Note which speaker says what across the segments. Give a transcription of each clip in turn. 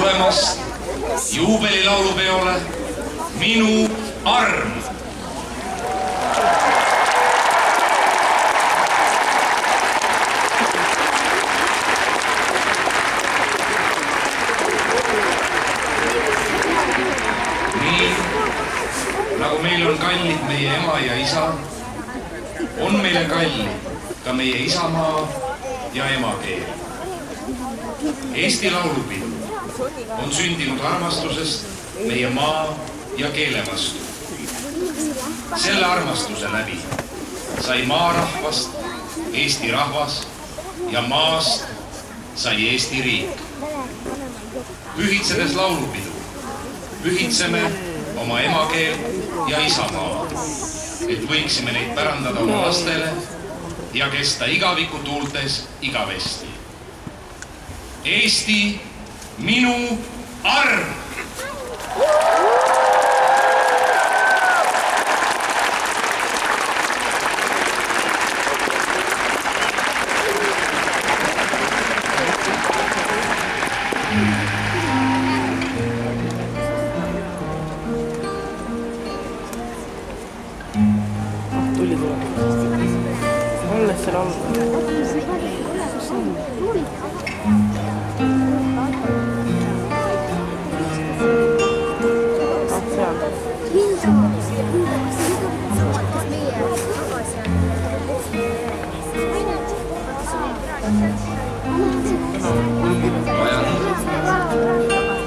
Speaker 1: tulemast juubelilaulupeole Minu arm. Nii, nagu meil on kallid meie ema ja isa, on meile kallid ka meie isamaa ja emakeel. Eesti laulupidu on sündinud armastusest meie maa ja keele vastu. Selle armastuse läbi sai maarahvast Eesti rahvas ja maast sai Eesti riik. Pühitsedes laulupidu, pühitseme oma emakeel ja isamaa, et võiksime neid pärandada oma lastele ja kesta igaviku tuultes igavesti. Eesti, minu arm!
Speaker 2: Tuli tuleb. Alles seal all.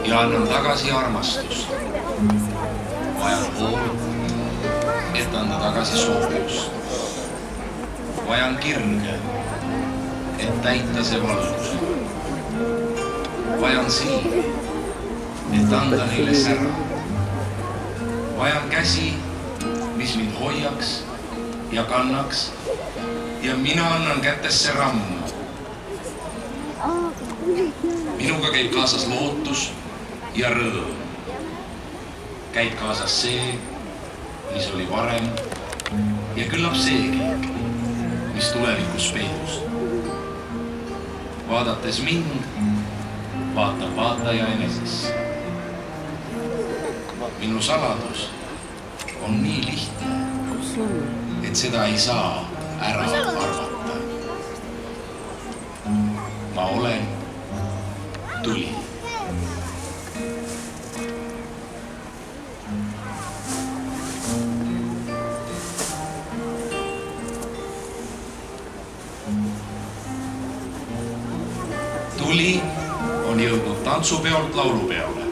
Speaker 1: Ja annan tagasi armastust. Vajan hoolt, et anda tagasi soovust. Vajan kirge, et täita see valgus. Vajan silmi, et anda neile sära. Vajan käsi, mis mind hoiaks ja kannaks, ja mina annan kätesse rammu. Minuga käib kaasas lootus ja rõõm. Käib kaasas see, mis oli varem, ja küllap seegi, mis tulevikus peidus. Vaadates mind, vaatab vaataja enesesse. Minu saladus on nii lihtne, et seda ei saa ära arvata. Ma olen tuli. Tuli on jõudnud tantsupeolt laulupeole.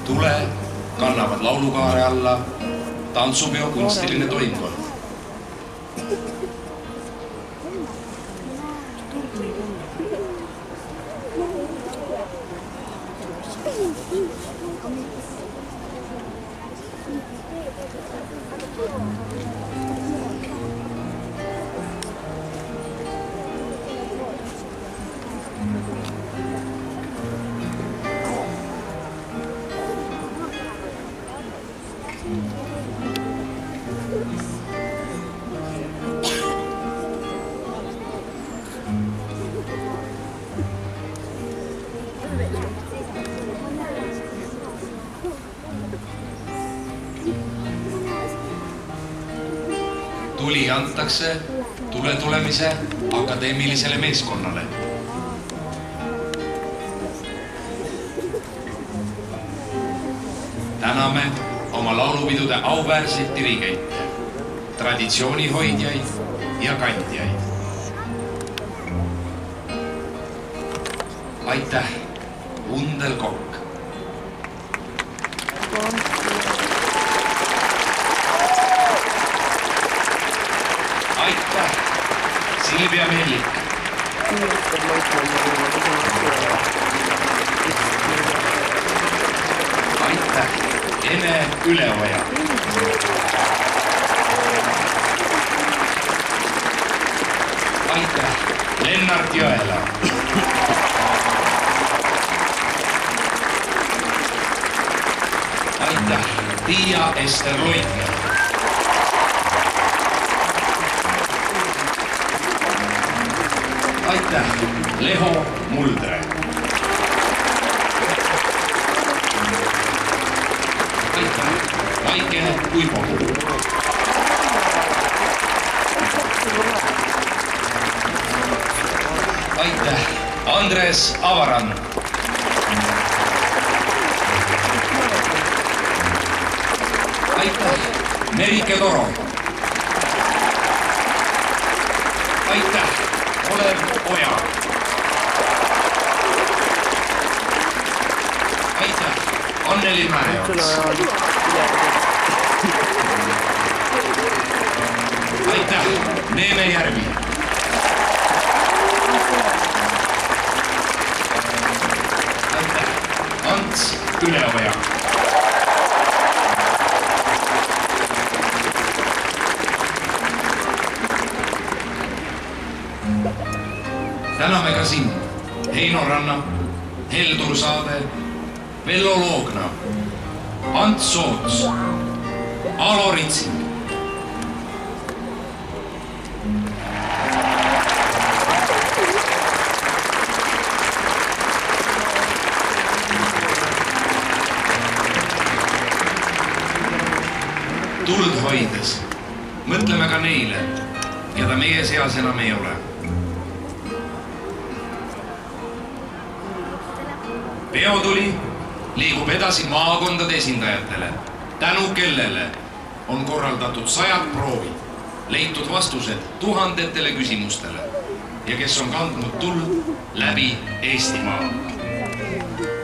Speaker 1: Tule kannavad laulukaare alla tantsupeo kunstiline toimkond. Tuli antakse tule tulemise akadeemilisele meeskonnale. Täname oma laulupidude auväärseid dirigeite, traditsioonihoidjaid ja kandjaid. Aitäh, Undel Kokk! Aitäh, Silvia Mellik! Aitäh, Ene Üleoja! Aitäh, Lennart Jõela! Aitäh, Tiia Ester Loitner! aitäh, Leho Muldre. Aitäh, Vaike Uibo. Aitäh, Andres Avaran. Aitäh, Merike Toro. Aitäh, Olev Oja. Aitäh, Anneli Mäeots. Aitäh, Neeme Järvi. Aitäh, Ants Üleoja. Täname ka sind, Heino Ranna, Heldur Saade, Vello Loogna, Ants Soots, Alo Ritsing. Tuld hoides mõtleme ka neile, keda meie seas enam ei ole. Peotuli liigub edasi maakondade esindajatele, tänu kellele on korraldatud 100 proovid, leitud vastused tuhandetele küsimustele ja kes on kandnud tuld läbi Eestimaa.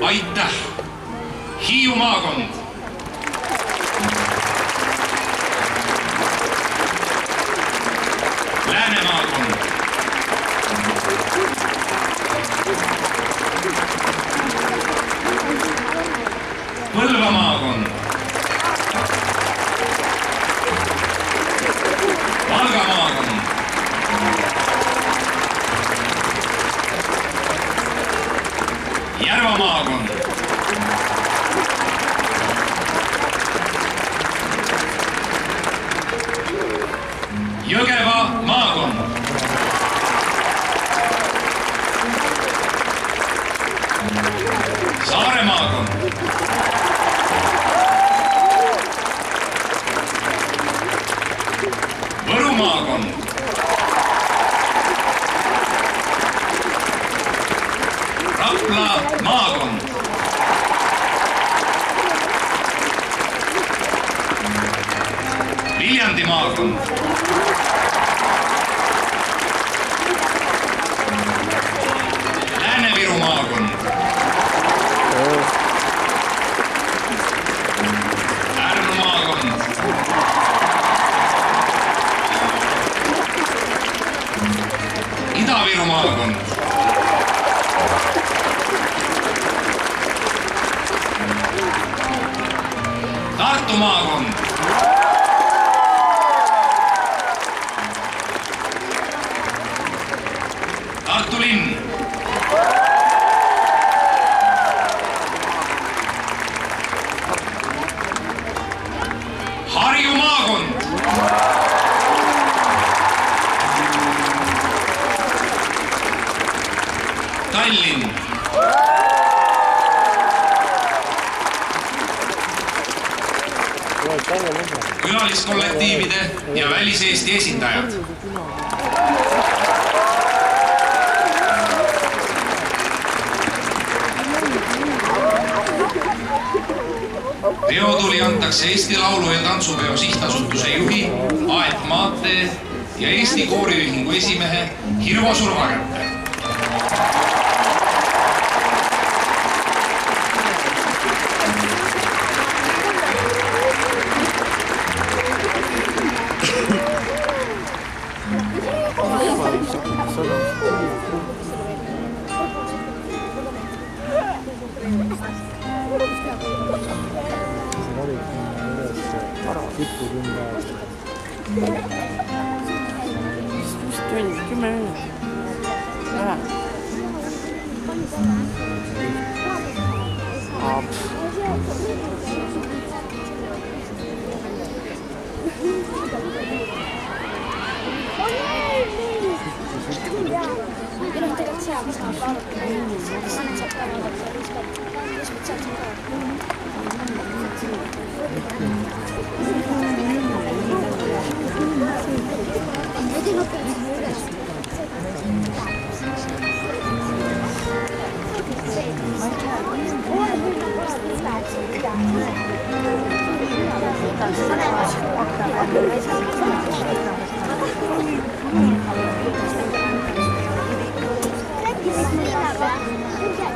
Speaker 1: Aitäh, Hiiu maakond! Lääne maakond! Põlva maakond, Valga maakond, Järva maakond, Jõgeva maakond, Saare maakond, Võru maakond, Rapla maakond, Viljandi maakond, Lääne-Viru maakond, Pärnu maakond, Ida-Viru maakond, Tartu maakond, Tartu linn, Harju maakond, Tallinn, külaliskollektiivide ja väliseesti esindajad. Peotuli antakse Eesti Laulu- ja Tantsupeo Sihtasutuse juhi Aet Maatee ja Eesti Kooriühingu esimehe Hirvo Surva kätte.
Speaker 2: Tund 10 minutit. Vähe.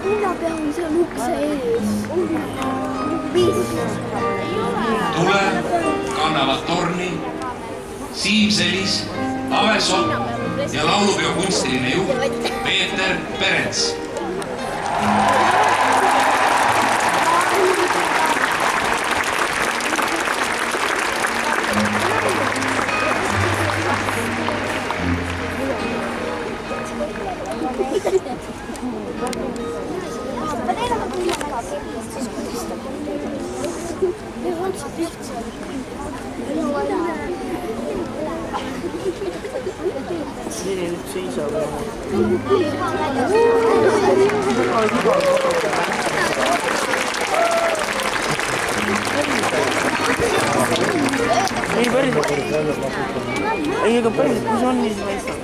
Speaker 3: Linnapea on seal ukse ees.
Speaker 1: Tule kannavad torni Siim Selis, Avesoo ja laulupeo kunstiline juht Peeter Perens.
Speaker 2: Selline nüüd seisab. Ei päriselt. Ei, aga päriselt, mis on nii paistab?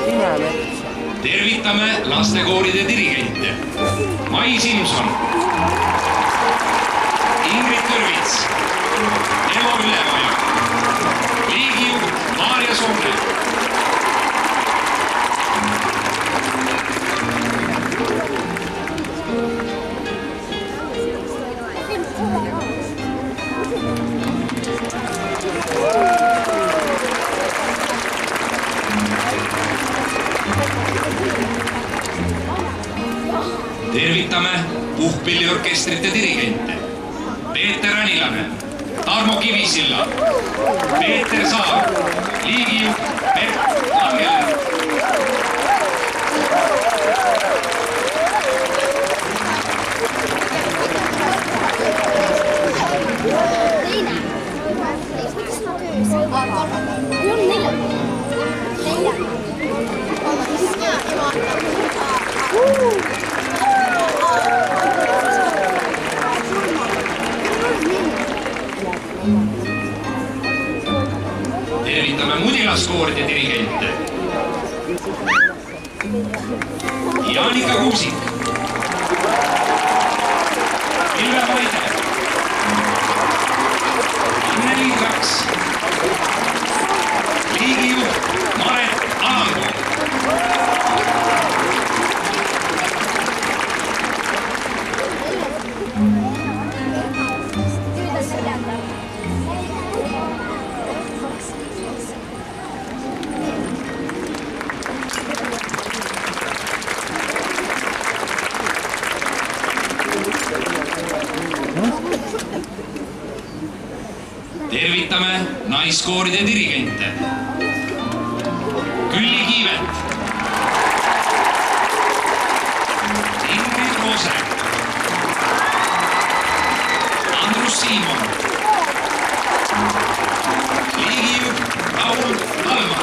Speaker 2: Pimemets.
Speaker 1: Tervitame lastekoolide dirigente. Mai Simson, Ingrid Kõrvits, Elo Üleoja, liigijuht Maarja Soome. Tervitame puhkpilliorkestrite dirigente. Peeter Anilane, Tarmo Kivisilla, Peeter Saar, liigijuht Bert Langele. Tervitame mudilaskooride dirigente. Jaanika Kuusik, Ilve Vaide, Anneli Traks, liigijuht Maret Alamkoo. Tervitame naiskooride dirigente. Külli Kiivet, Ingrid Roose, Andrus Siimon, liigijuht Raul Talma.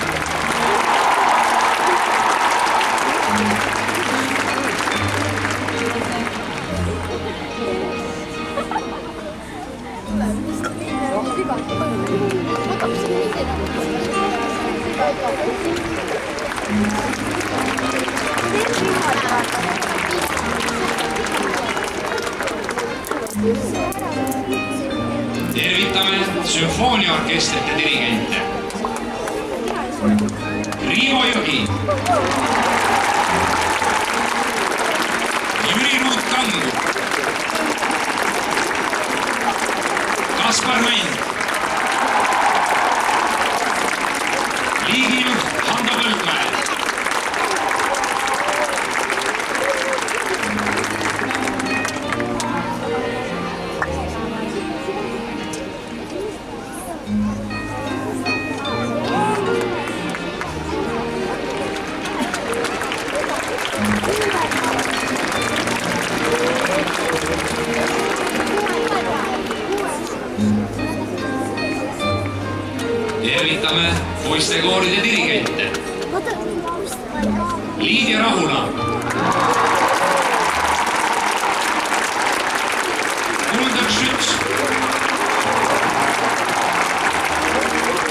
Speaker 1: Tervitame sümfooniaorkestrite dirigente. Riivo Jõgi, Jüri Ruut-Kangur, Kaspar Mänd, liigijuht Hando Põldmäe. poistekooride dirigente Liidia Rahula, Kuldar Schütz,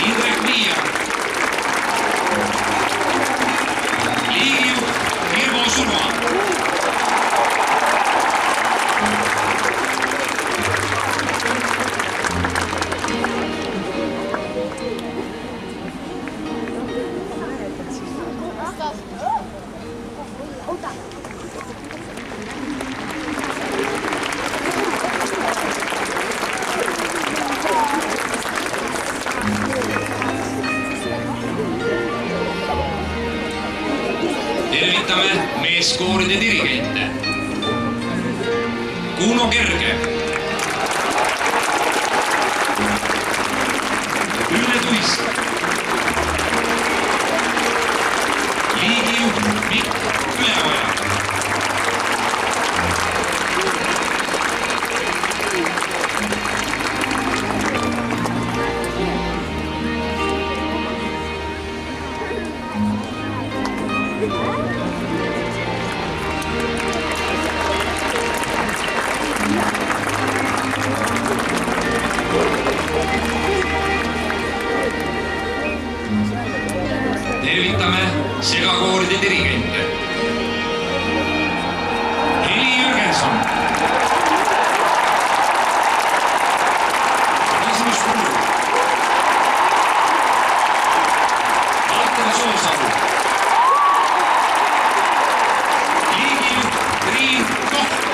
Speaker 1: Indrek Miia, liigijuht Virvo Surma. Tervitame meeskooride dirigente Kuno Kerge, Ülle Tuisk, liigijuht Mikk Üleoja, tervitame segakooride dirigente Heli Jürgenson, Rasmus Puu, Valter Soosalu, liigijuht Triin Koht,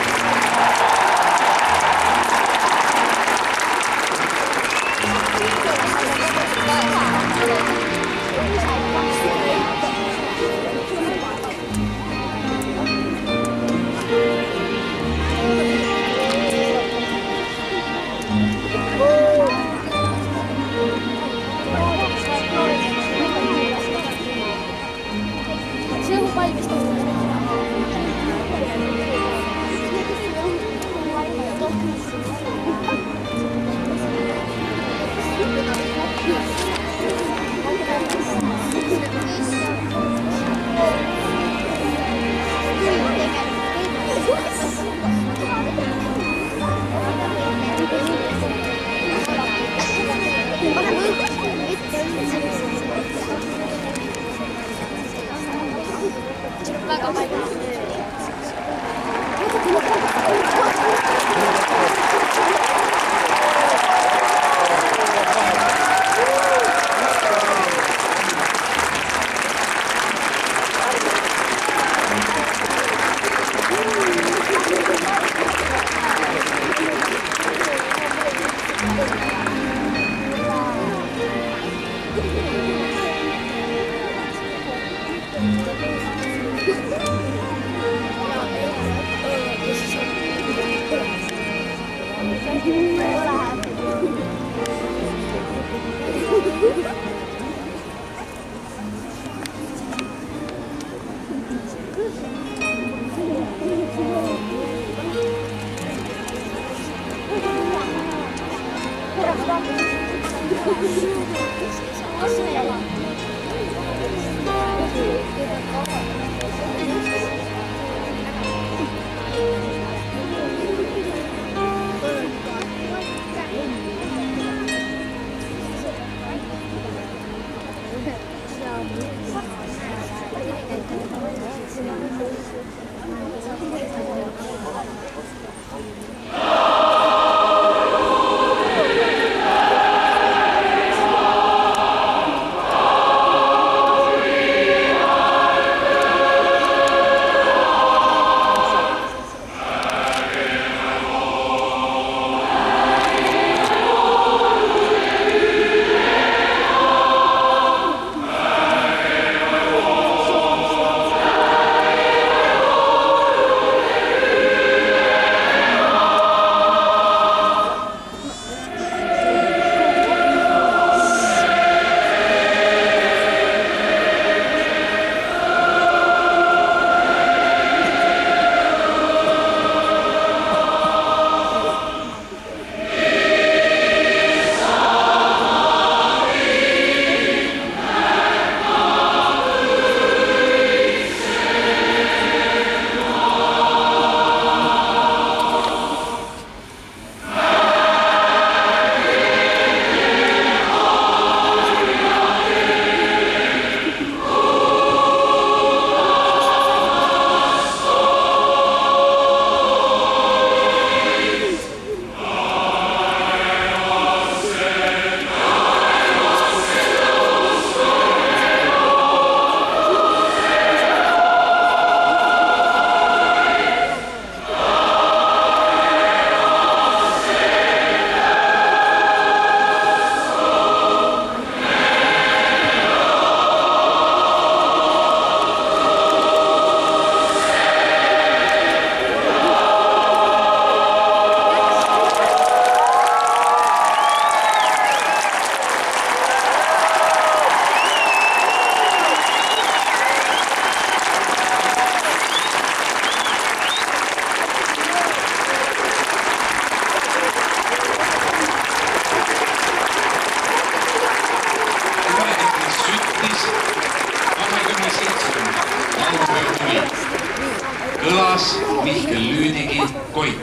Speaker 1: kõlas Mihkel Lüüdigi Koit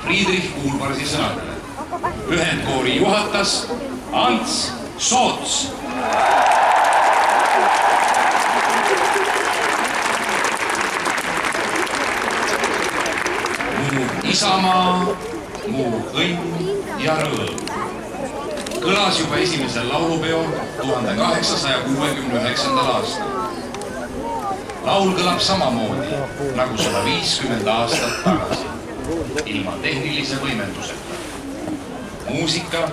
Speaker 1: Friedrich Kuulparsi sõnadele. Ühendkoori juhatas Ants Soots. Mu isamaa, mu õnn ja rõõm kõlas juba esimesel laulupeol 1869. aastal. Laul kõlab samamoodi nagu 150 aastat tagasi, ilma tehnilise võimenduseta. Muusika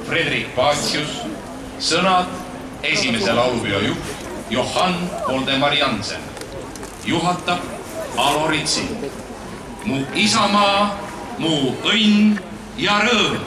Speaker 1: Fredrik Pacius, sõnad esimese laulupeo juht Johann Voldemar Jansen, juhatab Alo Ritsi. Mu isamaa, mu õnn ja rõõm.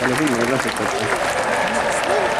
Speaker 2: Talle hümni ei lastetud.